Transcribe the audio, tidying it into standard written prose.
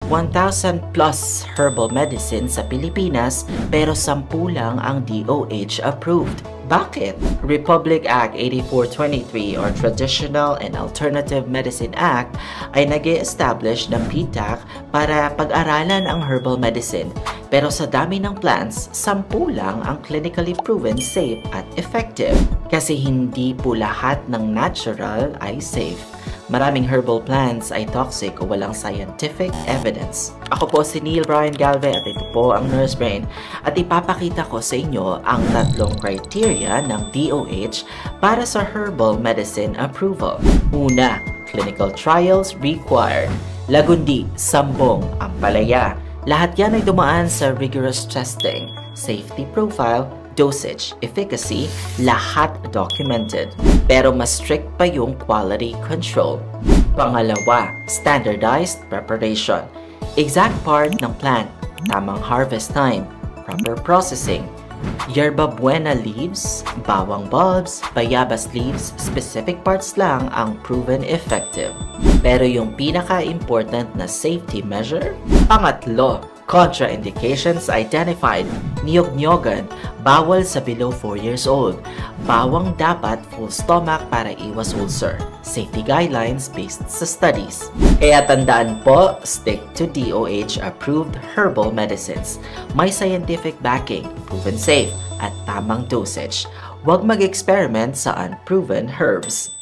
1,000 plus herbal medicine sa Pilipinas pero 10 lang ang DOH approved. Bakit? Republic Act 8423 or Traditional and Alternative Medicine Act ay nag-e-establish ng PTAC para pag-aralan ang herbal medicine. Pero sa dami ng plants, 10 lang ang clinically proven safe at effective. Kasi hindi po lahat ng natural ay safe. Maraming herbal plants ay toxic o walang scientific evidence. Ako po si Neil Brian Galve at ito po ang Nurse Brain at ipapakita ko sa inyo ang 3 criteria ng DOH para sa herbal medicine approval. Una, clinical trials required. Lagundi, Sambong, Ampalaya. Lahat yan ay dumaan sa rigorous testing, safety profile, dosage, efficacy, lahat documented. Pero mas strict pa yung quality control. Pangalawa, standardized preparation. Exact part ng plant, tamang harvest time, proper processing. Yerba buena leaves, bawang bulbs, bayabas leaves, specific parts lang ang proven effective. Pero yung pinaka-important na safety measure, pangatlo, contraindications identified. Niyog-niyogan, bawal sa below 4 years old. Bawang dapat full stomach para iwas ulcer. Safety guidelines based sa studies. Kaya tandaan po, stick to DOH-approved herbal medicines. May scientific backing, proven safe, at tamang dosage. Huwag mag-experiment sa unproven herbs.